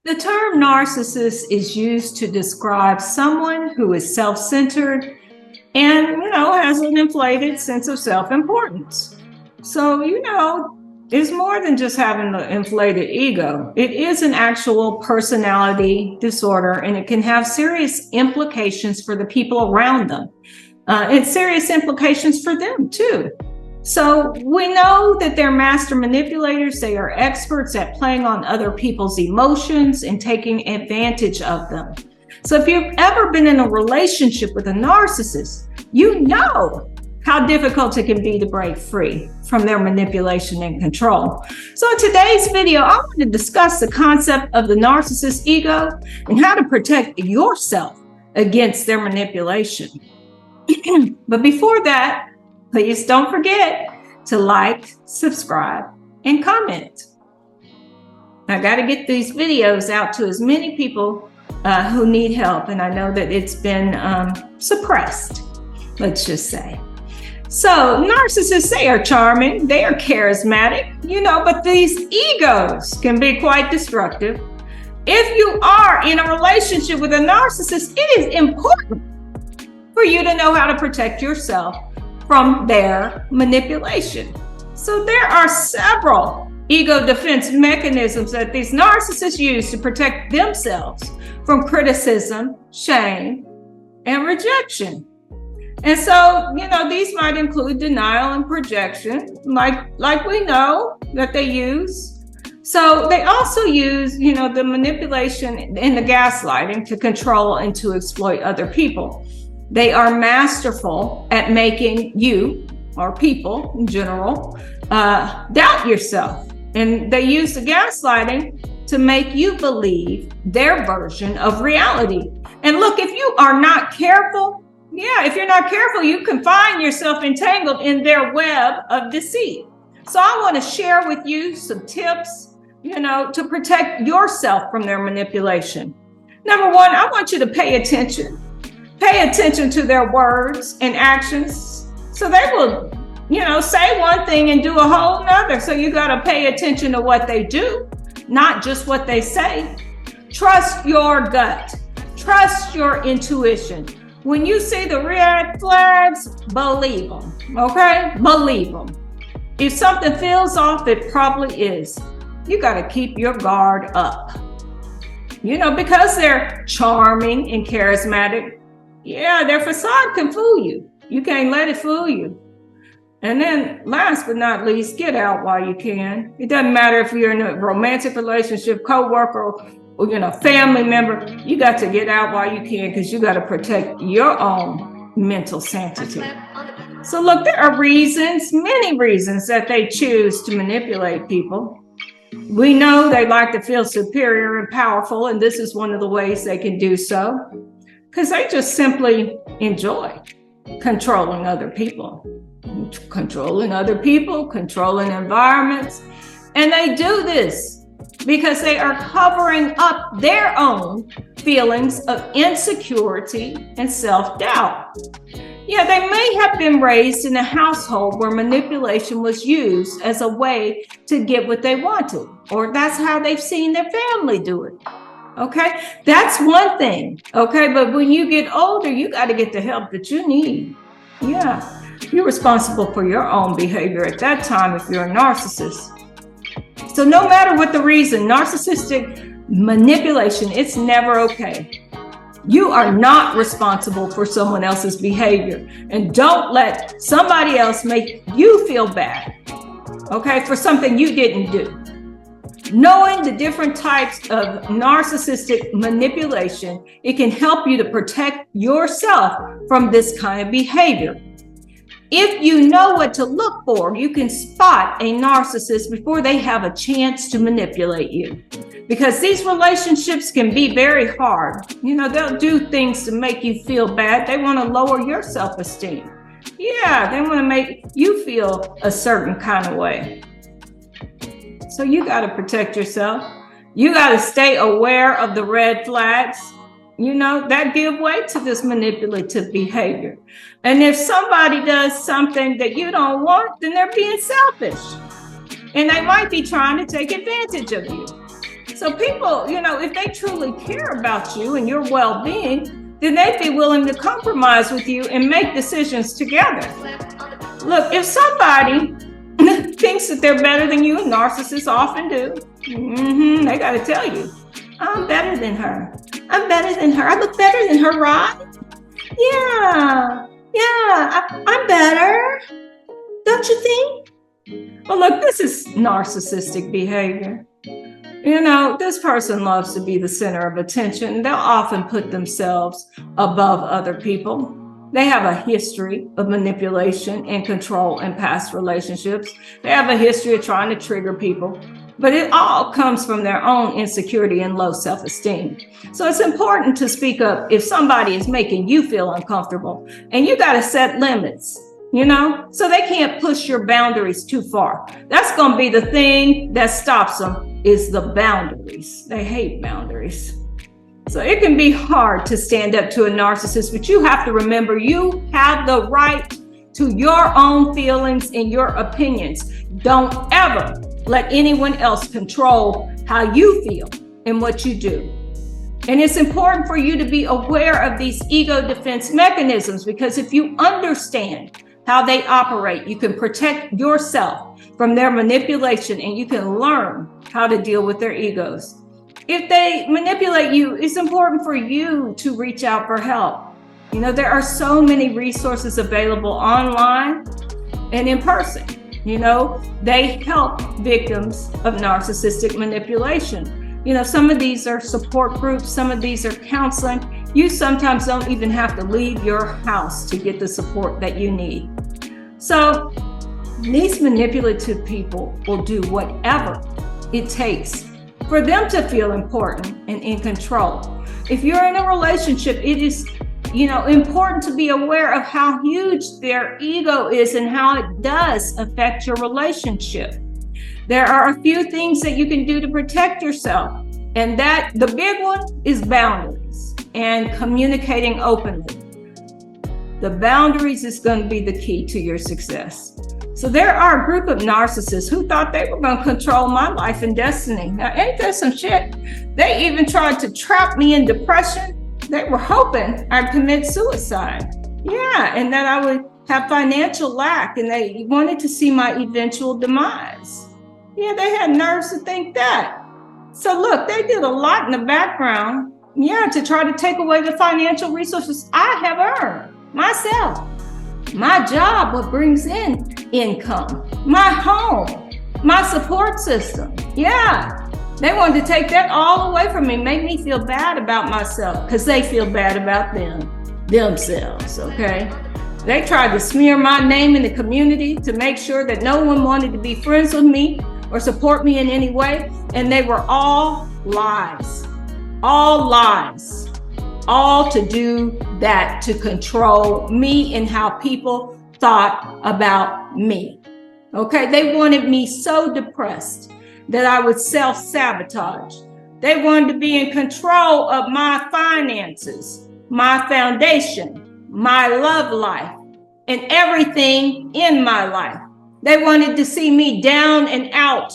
The term narcissist is used to describe someone who is self-centered and, has an inflated sense of self-importance. So, it's more than just having an inflated ego. It is an actual personality disorder, and it can have serious implications for the people around them. And serious implications for them too. So we know that they're master manipulators. They are experts at playing on other people's emotions and taking advantage of them. So if you've ever been in a relationship with a narcissist, you know how difficult it can be to break free from their manipulation and control. So in today's video, I want to discuss the concept of the narcissist ego and how to protect yourself against their manipulation. But before that, please don't forget to like, subscribe, and comment. I got to get these videos out to as many people who need help, and I know that it's been suppressed, let's just say. So narcissists, they are charming, they are charismatic, but these egos can be quite destructive. If you are in a relationship with a narcissist, it is important for you to know how to protect yourself from their manipulation. So there are several ego defense mechanisms that these narcissists use to protect themselves from criticism, shame, and rejection. And so, these might include denial and projection, like we know that they use. So they also use, the manipulation and the gaslighting to control and to exploit other people. They are masterful at making you, or people in general, doubt yourself. And they use the gaslighting to make you believe their version of reality. And look, if you are not careful, you can find yourself entangled in their web of deceit. So I want to share with you some tips, to protect yourself from their manipulation. Number one, I want you to pay attention. Pay attention to their words and actions. So they will, say one thing and do a whole nother. So you got to pay attention to what they do, not just what they say. Trust your gut. Trust your intuition. When you see the red flags, believe them, okay? Believe them. If something feels off, it probably is. You got to keep your guard up. Because they're charming and charismatic, their facade can fool you. You can't let it fool you. And then last but not least, get out while you can. It doesn't matter if you're in a romantic relationship, co-worker, or family member. You got to get out while you can, because you got to protect your own mental sanity. So look, there are many reasons that they choose to manipulate people. We know they like to feel superior and powerful, and this is one of the ways they can do so. Because they just simply enjoy controlling other people, controlling environments. And they do this because they are covering up their own feelings of insecurity and self-doubt. They may have been raised in a household where manipulation was used as a way to get what they wanted, or that's how they've seen their family do it. Okay, that's one thing. Okay, but when you get older, you got to get the help that you need. You're responsible for your own behavior at that time if you're a narcissist. So no matter what the reason, narcissistic manipulation, it's never okay. You are not responsible for someone else's behavior, and don't let somebody else make you feel bad, okay, for something you didn't do. Knowing the different types of narcissistic manipulation, it can help you to protect yourself from this kind of behavior. If you know what to look for, you can spot a narcissist before they have a chance to manipulate you. Because these relationships can be very hard. They'll do things to make you feel bad. They want to lower your self-esteem. They want to make you feel a certain kind of way. So you got to protect yourself. You got to stay aware of the red flags, that give way to this manipulative behavior. And if somebody does something that you don't want, then they're being selfish. And they might be trying to take advantage of you. So people, if they truly care about you and your well-being, then they'd be willing to compromise with you and make decisions together. Look, if somebody thinks that they're better than you, and narcissists often do, they got to tell you, I'm better than her. I'm better than her. I look better than her, right? Yeah, I'm better. Don't you think? Well, look, this is narcissistic behavior. This person loves to be the center of attention. They'll often put themselves above other people. They have a history of manipulation and control in past relationships. They have a history of trying to trigger people. But it all comes from their own insecurity and low self-esteem. So it's important to speak up if somebody is making you feel uncomfortable. And you got to set limits, so they can't push your boundaries too far. That's going to be the thing that stops them, is the boundaries. They hate boundaries. So it can be hard to stand up to a narcissist, but you have to remember you have the right to your own feelings and your opinions. Don't ever let anyone else control how you feel and what you do. And it's important for you to be aware of these ego defense mechanisms, because if you understand how they operate, you can protect yourself from their manipulation and you can learn how to deal with their egos. If they manipulate you, it's important for you to reach out for help. There are so many resources available online and in person. They help victims of narcissistic manipulation. Some of these are support groups, some of these are counseling. You sometimes don't even have to leave your house to get the support that you need. So these manipulative people will do whatever it takes for them to feel important and in control. If you're in a relationship, it is important to be aware of how huge their ego is and how it does affect your relationship. There are a few things that you can do to protect yourself, and that the big one is boundaries and communicating openly. The boundaries is going to be the key to your success. So there are a group of narcissists who thought they were going to control my life and destiny. Now, ain't that some shit? They even tried to trap me in depression. They were hoping I'd commit suicide. Yeah, and that I would have financial lack, and they wanted to see my eventual demise. Yeah, they had nerves to think that. So look, they did a lot in the background, to try to take away the financial resources I have earned myself. My job, what brings in income, my home, my support system. Yeah. They wanted to take that all away from me, make me feel bad about myself, because they feel bad about themselves, okay? They tried to smear my name in the community to make sure that no one wanted to be friends with me or support me in any way, and they were all lies, all to do that, to control me and how people thought about me, okay? They wanted me so depressed that I would self-sabotage. They wanted to be in control of my finances, my foundation, my love life, and everything in my life. They wanted to see me down and out,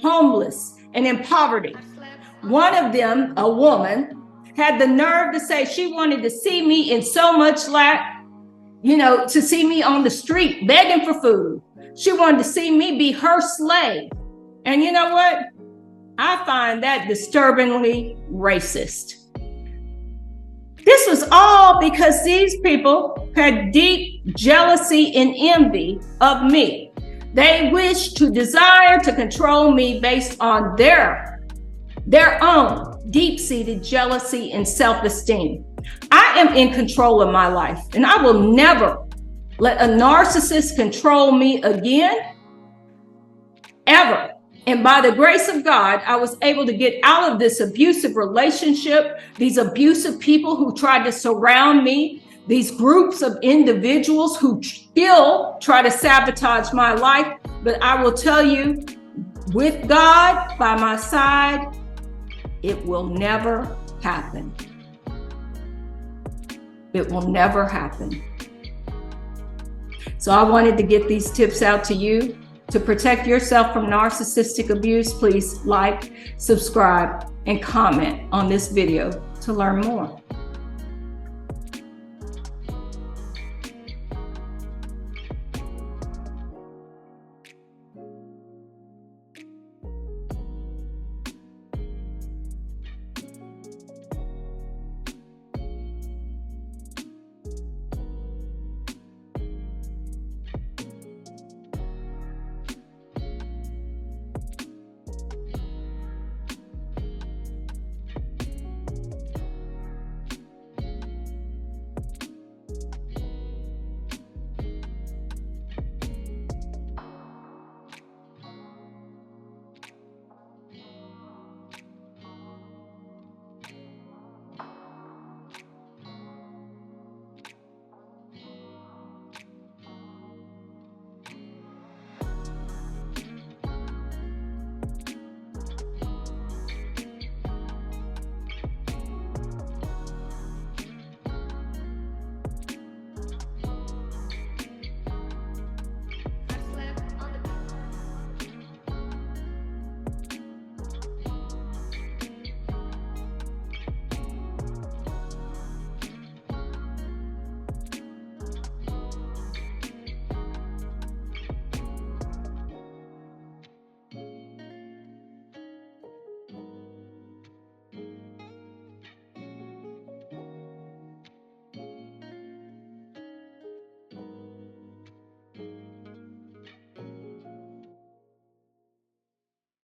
homeless and in poverty. One of them, a woman, had the nerve to say she wanted to see me in so much lack, to see me on the street begging for food. She wanted to see me be her slave. And you know what? I find that disturbingly racist. This was all because these people had deep jealousy and envy of me. They wished to desire to control me based on their own deep-seated jealousy and self-esteem. I am in control of my life, and I will never let a narcissist control me again, ever. And by the grace of God, I was able to get out of this abusive relationship, these abusive people who tried to surround me, these groups of individuals who still try to sabotage my life. But I will tell you, with God by my side, it will never happen. It will never happen. So I wanted to get these tips out to you. To protect yourself from narcissistic abuse, please like, subscribe, and comment on this video to learn more.